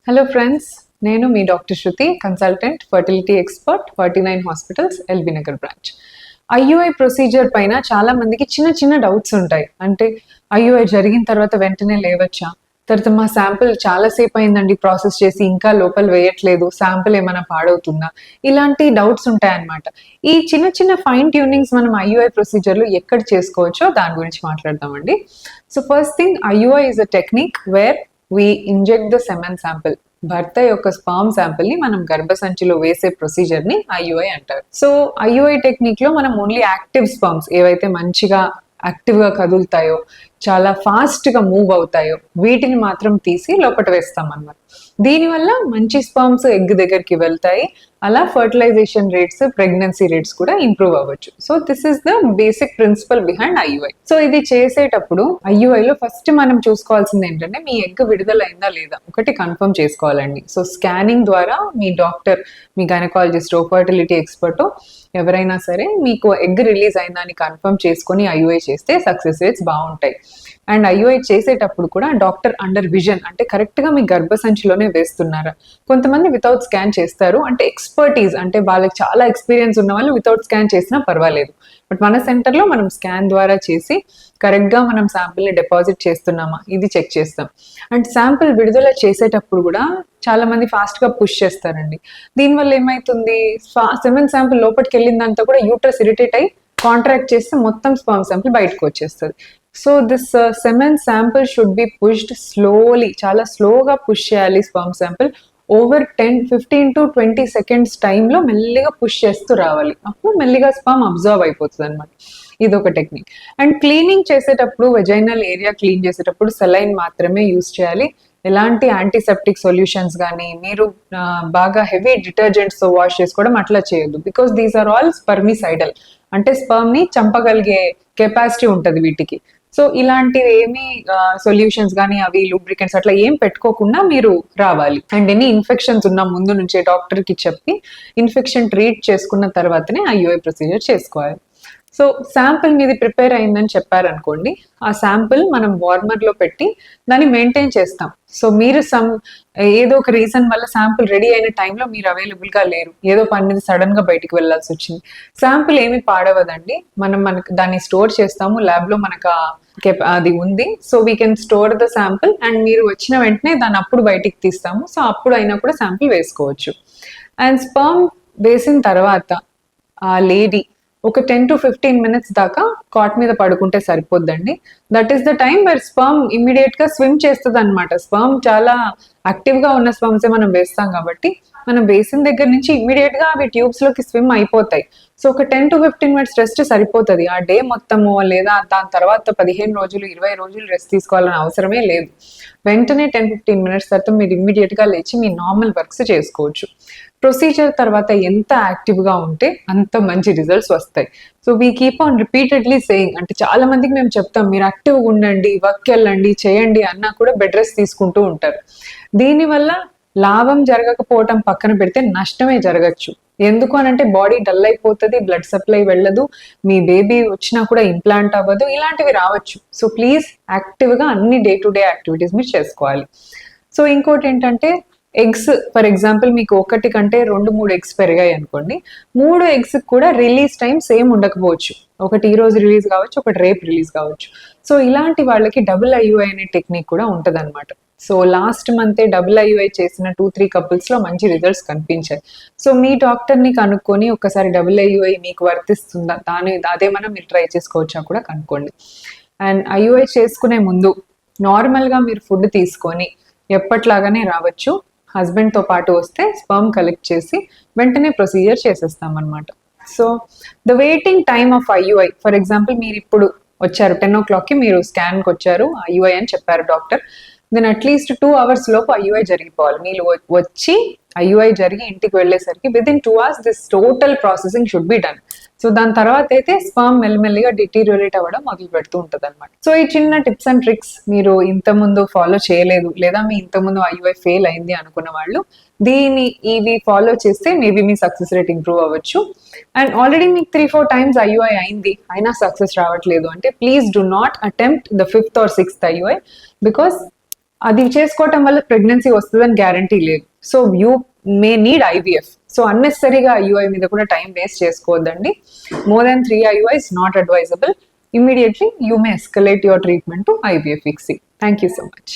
Hello friends, నేను మీ doctor Shruti, consultant, fertility expert, 49 hospitals, LB Nagar branch. IUI procedure పైన చాలా మందికి చిన్న చిన్న డౌట్స్ ఉంటాయి. అంటే ఐయుఐ జరిగిన తర్వాత వెంటనే లేవచ్చా, తర్వాత మా శాంపిల్ చాలాసేపు అయిందండి ప్రాసెస్ చేసి ఇంకా లోపల వేయట్లేదు, శాంపిల్ ఏమైనా పాడవుతుందా, ఇలాంటి డౌట్స్ ఉంటాయన్నమాట. ఈ చిన్న చిన్న ఫైన్ ట్యూనింగ్స్ మనం ఐయుఐ ప్రొసీజర్లో ఎక్కడ చేసుకోవచ్చో దాని గురించి మాట్లాడదామండి. So first thing, IUI is a technique where we inject the semen sample. భర్త యొక్క స్పామ్ శాంపిల్ ని మనం గర్భసంచిలో వేసే ప్రొసీజర్ ని ఐయుఐ అంటారు. సో ఐయుఐ టెక్నిక్ లో మనం ఓన్లీ యాక్టివ్ స్పామ్స్, ఏవైతే మంచిగా యాక్టివ్ గా కదులుతాయో, చాలా ఫాస్ట్ గా మూవ్ అవుతాయో, వీటిని మాత్రం తీసి లోపల వేస్తాం అన్నమాట. దీనివల్ల మంచి స్పామ్స్ ఎగ్ దగ్గరికి వెళ్తాయి, అలా ఫర్టిలైజేషన్ రేట్స్, ప్రెగ్నెన్సీ రేట్స్ కూడా ఇంప్రూవ్ అవ్వచ్చు. So this is the basic principle behind IUI. So ఇది చేసేటప్పుడు ఐయుఐ లో ఫస్ట్ మనం చూసుకోవాల్సింది ఏంటంటే మీ ఎగ్ విడుదలైందా లేదా ఒకటి కన్ఫర్మ్ చేసుకోవాలండి. సో స్కానింగ్ ద్వారా మీ డాక్టర్, మీ గైనకాలజిస్ట్, ఫర్టిలిటీ ఎక్స్పర్ట్ ఎవరైనా సరే మీకు ఎగ్ రిలీజ్ అయిందా అని కన్ఫర్మ్ చేసుకొని ఐయుఐ చేస్తే సక్సెస్ రేట్స్ బాగుంటాయి. అండ్ ఐయుఐ చేసేటప్పుడు కూడా డాక్టర్ అండర్ విజన్, అంటే కరెక్ట్ గా మీ గర్భసంచిలోనే వేస్తున్నారా. కొంతమంది వితౌట్ స్కాన్ చేస్తారు, అంటే ఎక్స్పర్టీస్, అంటే వాళ్ళకి చాలా ఎక్స్పీరియన్స్ ఉన్న వాళ్ళు వితౌట్ స్కాన్ చేసినా పర్వాలేదు. బట్ మన సెంటర్లో మనం స్కాన్ ద్వారా చేసి కరెక్ట్ గా మనం శాంపిల్ ని డిపాజిట్ చేస్తున్నామా ఇది చెక్ చేస్తాం. అండ్ శాంపిల్ విడుదల చేసేటప్పుడు కూడా చాలా మంది ఫాస్ట్ గా పుష్ చేస్తారండి. దీనివల్ల ఏమైతుంది, సెమెన్ శాంపిల్ లోపలికి వెళ్ళిందంతా కూడా యూట్రస్ ఇరిటేట్ అయ్యి కాంట్రాక్ట్ చేస్తే మొత్తం స్పర్మ్ శాంపిల్ బయటకు వచ్చేస్తుంది. So this semen sample should be pushed slowly, చాలా స్లోగా పుష్ చేయాలి sperm sample. Over 15 to 20 seconds టైంలో మెల్లిగా పుష్ చేస్తూ రావాలి, అప్పుడు మెల్లిగా స్పర్మ్ అబ్జర్వ్ అయిపోతుంది అనమాట. ఇది ఒక టెక్నిక్. అండ్ క్లీనింగ్ చేసేటప్పుడు, వెజైనల్ ఏరియా క్లీన్ చేసేటప్పుడు సెలైన్ మాత్రమే యూస్ చేయాలి. ఎలాంటి యాంటీసెప్టిక్ సొల్యూషన్స్ కానీ మీరు బాగా హెవీ డిటర్జెంట్స్తో వాష్ చేసుకోవడం అట్లా చేయొద్దు. Because these are all spermicidal, అంటే స్పర్మ్ ని చంపగలిగే కెపాసిటీ ఉంటుంది వీటికి. సో ఇలాంటివి ఏమి సొల్యూషన్స్ కానీ అవి లూబ్రికెంట్స్ అట్లా ఏం పెట్టుకోకుండా మీరు రావాలి. అండ్ ఎనీ ఇన్ఫెక్షన్స్ ఉన్న ముందు నుంచే డాక్టర్ కి చెప్పి ఇన్ఫెక్షన్ ట్రీట్ చేసుకున్న తర్వాతనే ఐయుఐ ప్రొసీజర్ చేసుకోవాలి. సో శాంపిల్ మీది ప్రిపేర్ అయిందని చెప్పారనుకోండి, ఆ శాంపిల్ మనం వార్మర్ లో పెట్టి దాన్ని మెయింటైన్ చేస్తాం. సో మీరు ఏదో ఒక రీజన్ వల్ల శాంపిల్ రెడీ అయిన టైంలో మీరు అవైలబుల్ గా లేరు, ఏదో పని మీద సడన్ గా బయటికి వెళ్లాల్సి వచ్చింది, శాంపిల్ ఏమి పాడవదండి. మనకు దాన్ని స్టోర్ చేస్తాము, ల్యాబ్ లో మనకు అది ఉంది. So we can store the sample and మీరు వచ్చిన వెంటనే దాన్ని అప్పుడు బయటికి తీస్తాము. సో అప్పుడు అయినా కూడా శాంపిల్ వేసుకోవచ్చు. అండ్ స్పర్మ్ వేసిన తర్వాత ఆ లేడీ ఒక 10 to 15 minutes దాకా కాట్ మీద పడుకుంటే సరిపోద్దండి. That is the time where sperm immediate గా స్విమ్ చేస్తుంది అనమాట. స్పర్మ్ చాలా యాక్టివ్ గా ఉన్న స్పర్మ్సే మనం వేస్తాం కాబట్టి మనం వేసిన దగ్గర నుంచి ఇమ్మీడియట్ గా అవి ట్యూబ్స్ లోకి స్విమ్ అయిపోతాయి. సో ఒక 10 to 15 minutes రెస్ట్ సరిపోతుంది. ఆ డే మొత్తము లేదా దాని తర్వాత 15 రోజులు 20 రోజులు రెస్ట్ తీసుకోవాలని అవసరమే లేదు. వెంటనే 10-15 minutes తర్వాత మీరు ఇమ్మీడియట్ గా లేచి మీ నార్మల్ వర్క్స్ చేసుకోవచ్చు. ప్రొసీజర్ తర్వాత ఎంత యాక్టివ్ గా ఉంటే అంత మంచి రిజల్ట్స్ వస్తాయి. So we keep on repeatedly saying, అంటే చాలా మందికి మేము చెప్తాం మీరు యాక్టివ్గా ఉండండి, వర్క్ వెళ్ళండి, చేయండి అన్నా కూడా బెడ్ రెస్ట్ తీసుకుంటూ ఉంటారు. దీనివల్ల లాభం జరగకపోవటం పక్కన పెడితే నష్టమే జరగచ్చు. ఎందుకు అనంటే బాడీ డల్ అయిపోతుంది, బ్లడ్ సప్లై వెళ్ళదు, మీ బేబీ వచ్చినా కూడా ఇంప్లాంట్ అవ్వదు, ఇలాంటివి రావచ్చు. సో ప్లీజ్ యాక్టివ్గా అన్ని డే టు డే యాక్టివిటీస్ మీరు చేసుకోవాలి. సో ఇంకోటి ఏంటంటే ఎగ్స్, ఫర్ ఎగ్జాంపుల్ మీకు ఒకటి కంటే 2-3 ఎగ్స్ పెరిగాయి అనుకోండి, 3 ఎగ్స్ కూడా రిలీజ్ టైం సేమ్ ఉండకపోవచ్చు. ఒకటి ఈ రోజు రిలీజ్ కావచ్చు, ఒకటి రేపు రిలీజ్ కావచ్చు. సో ఇలాంటి వాళ్ళకి డబుల్ ఐయుఐ అనే టెక్నిక్ కూడా ఉంటుంది అనమాట. సో లాస్ట్ మంతే డబుల్ ఐయుఐ చేసిన 2-3 కపుల్స్ లో మంచి రిజల్ట్స్ కనిపించాయి. సో మీ డాక్టర్ ని కనుక్కొని ఒకసారి డబుల్ ఐయుఐ మీకు వర్తిస్తుందా, అదేమన్నా మీరు ట్రై చేసుకోవచ్చా కూడా కనుక్కోండి. అండ్ ఐయుఐ చేసుకునే ముందు నార్మల్ గా మీరు ఫుడ్ తీసుకొని ఎప్పట్లాగానే రావచ్చు. హస్బెండ్ తో పాటు వస్తే స్పర్మ్ కలెక్ట్ చేసి వెంటనే ప్రొసీజర్ చేసేస్తాం అనమాట. So the waiting time of IUI, for example మీరు ఇప్పుడు వచ్చారు 10 o'clock కి మీరు స్కాన్కి వచ్చారు, ఐయుఐ అని చెప్పారు డాక్టర్, దెన్ అట్లీస్ట్ 2 hours లోపు ఐయుఐ జరిగిపోవాలి. మీరు వచ్చి ఐయుఐ జరిగి ఇంటికి వెళ్ళేసరికి within 2 hours this total processing should be done. So దాని తర్వాత అయితే స్పర్మ్ మెల్లిమెల్లిగా డిటీరియోరేట్ అవ్వడం మొదలు పెడుతూ ఉంటుంది అనమాట. సో ఈ చిన్న టిప్స్ అండ్ ట్రిక్స్ మీరు ఇంతకుముందు ఫాలో చేయలేదు, లేదా మీ ఇంతకుముందు ఐయుఐ ఫెయిల్ అయింది అనుకున్న వాళ్ళు ఇవి ఫాలో చేస్తే మేబీ మీ సక్సెస్ రేట్ ఇంప్రూవ్ అవ్వచ్చు. అండ్ ఆల్రెడీ మీకు 3-4 times ఐయుఐ అయింది అయినా సక్సెస్ రావట్లేదు అంటే please do not attempt the 5th or 6th IUI, because అది చేసుకోవటం వల్ల ప్రెగ్నెన్సీ వస్తుందని గ్యారంటీ లేదు. So you may need IVF. So అన్నెసరీగా ఐయుఐ మీద కూడా టైం వేస్ట్ చేసుకోవద్దండి. More than 3 IUI is not advisable. Immediately you may escalate your treatment to IVF ICSI. Thank you so much.